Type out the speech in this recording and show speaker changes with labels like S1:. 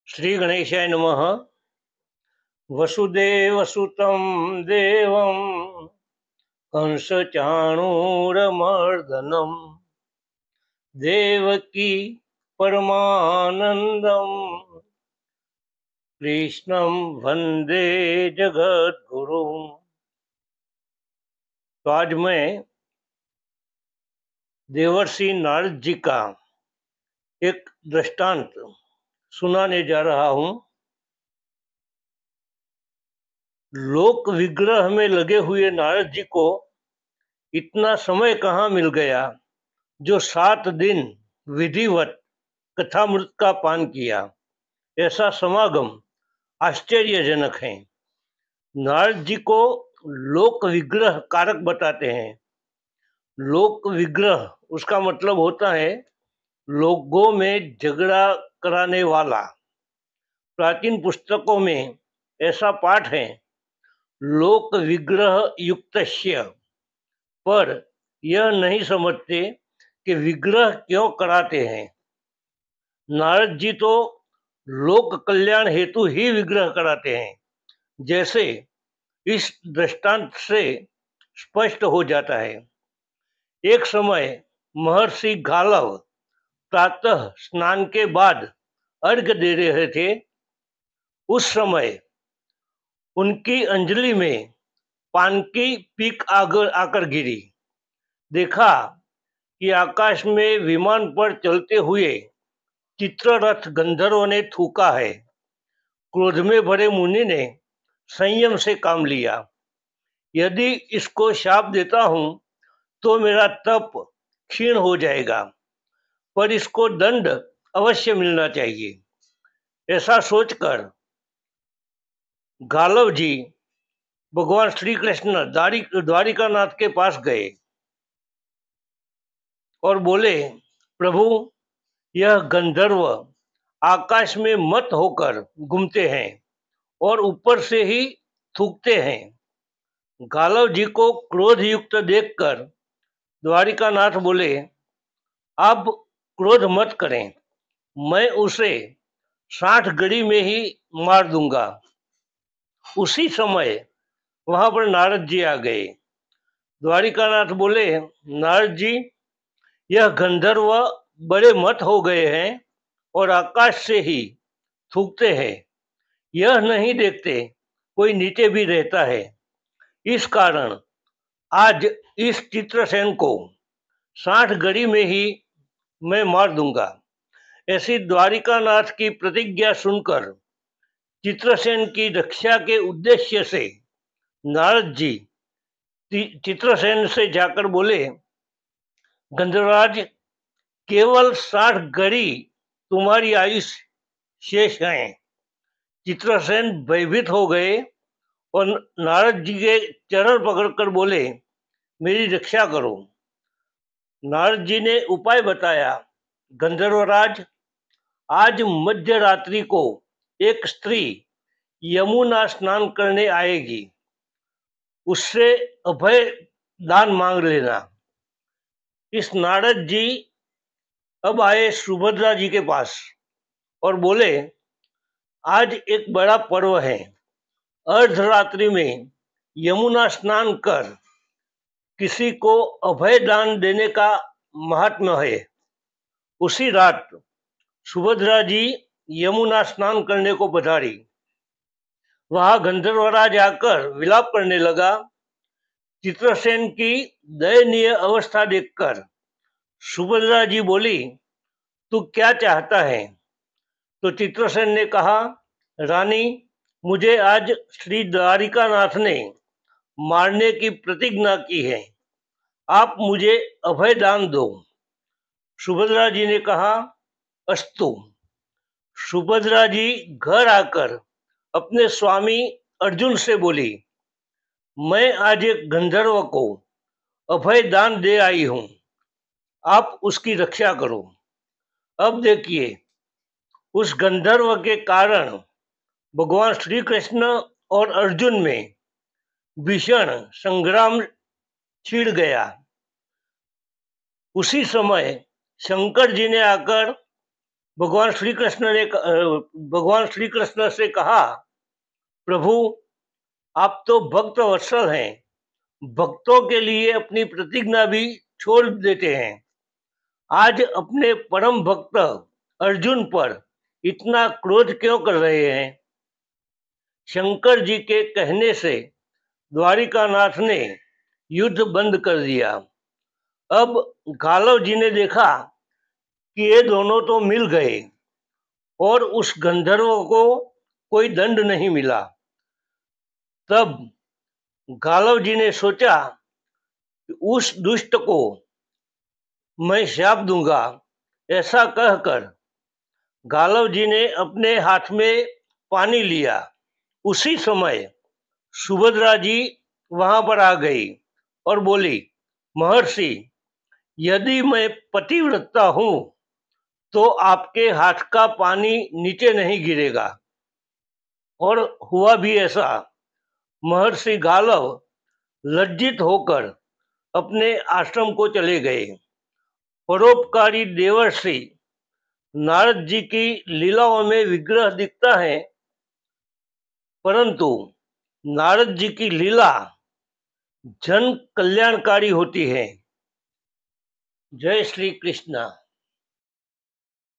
S1: श्री गणेशाय नमः। वसुदेवसुतं देवं कंसचाणूरमर्दनं देवकी परमानंदं कृष्णं वंदे जगद्गुरुं। तो आज मैं देवर्षि नारद जी का एक दृष्टांत सुनाने जा रहा हूँ। लोक विग्रह में लगे हुए नारद जी को इतना समय कहाँ मिल गया जो 7 दिन विधिवत कथामृत का पान किया। ऐसा समागम आश्चर्यजनक है। नारद जी को लोक विग्रह कारक बताते हैं। लोक विग्रह उसका मतलब होता है लोगों में झगड़ा कराने वाला। प्राचीन पुस्तकों में ऐसा पाठ है, लोक विग्रह युक्तस्य, पर यह नहीं समझते कि विग्रह क्यों कराते हैं। नारद जी तो लोक कल्याण हेतु ही विग्रह कराते हैं, जैसे इस दृष्टांत से स्पष्ट हो जाता है। एक समय महर्षि गालव प्रातः स्नान के बाद अर्घ्य दे रहे थे। उस समय उनकी अंजलि में पान की पीक आकर गिरी। देखा कि आकाश में विमान पर चलते हुए चित्ररथ गंधर्व ने थूका है। क्रोध में भरे मुनि ने संयम से काम लिया। यदि इसको शाप देता हूं तो मेरा तप क्षीण हो जाएगा, पर इसको दंड अवश्य मिलना चाहिए। ऐसा सोचकर गालव जी भगवान श्री कृष्ण द्वारिकानाथ के पास गए और बोले, प्रभु, यह गंधर्व आकाश में मत होकर घूमते हैं और ऊपर से ही थूकते हैं। गालव जी को क्रोध युक्त देखकर द्वारिकानाथ बोले, अब क्रोध मत करें, मैं उसे 60 घड़ी में ही मार दूंगा। उसी समय वहां पर नारद जी आ गए। द्वारिकानाथ बोले, नारद जी, यह गंधर्व बड़े मत हो गए हैं और आकाश से ही थूकते हैं। यह नहीं देखते कोई नीचे भी रहता है। इस कारण आज इस चित्रसेन को 60 घड़ी में ही मैं मार दूंगा। ऐसी द्वारिकानाथ की प्रतिज्ञा सुनकर चित्रसेन की रक्षा के उद्देश्य से नारद जी चित्रसेन से जाकर बोले, गंधर्वराज, केवल 60 घड़ी तुम्हारी आयुष शेष है। चित्रसेन भयभीत हो गए और नारद जी के चरण पकड़कर बोले, मेरी रक्षा करो। नारद जी ने उपाय बताया, गंधर्वराज, आज मध्य रात्रि को एक स्त्री यमुना स्नान करने आएगी, उससे अभय दान मांग लेना। इस नारद जी अब आए सुभद्रा जी के पास और बोले, आज एक बड़ा पर्व है। अर्धरात्रि में यमुना स्नान कर किसी को अभय दान देने का महात्म्य है। उसी रात सुभद्रा जी यमुना स्नान करने को पधारी। वहां गंधर्वराज आकर विलाप करने लगा। चित्रसेन की दयनीय अवस्था देखकर सुभद्रा जी बोली, तू क्या चाहता है? तो चित्रसेन ने कहा, रानी, मुझे आज श्री द्वारिकानाथ ने मारने की प्रतिज्ञा की है, आप मुझे अभय दान दो। सुभद्रा जी ने कहा, अस्तु। सुभद्रा जी घर आकर अपने स्वामी अर्जुन से बोली, मैं आज एक गंधर्व को अभय दान दे आई हूं, आप उसकी रक्षा करो। अब देखिए, उस गंधर्व के कारण भगवान श्री कृष्ण और अर्जुन में भीषण संग्राम छिड़ गया। उसी समय शंकर जी ने आकर भगवान श्री कृष्ण से कहा, प्रभु आप तो भक्त वत्सल हैं, भक्तों के लिए अपनी प्रतिज्ञा भी छोड़ देते हैं। आज अपने परम भक्त अर्जुन पर इतना क्रोध क्यों कर रहे हैं? शंकर जी के कहने से द्वारिकानाथ ने युद्ध बंद कर दिया। अब गालव जी ने देखा कि ये दोनों तो मिल गए और उस गंधर्व को कोई दंड नहीं मिला। तब गालव जी ने सोचा कि उस दुष्ट को मैं शाप दूंगा। ऐसा कहकर गालव जी ने अपने हाथ में पानी लिया। उसी समय सुभद्रा जी वहां पर आ गई और बोली, महर्षि, यदि मैं पतिव्रता हूं तो आपके हाथ का पानी नीचे नहीं गिरेगा। और हुआ भी ऐसा। महर्षि गालव लज्जित होकर अपने आश्रम को चले गए। परोपकारी देवर्षि नारद जी की लीलाओं में विग्रह दिखता है, परंतु नारद जी की लीला जन कल्याणकारी होती है। जय श्री कृष्ण।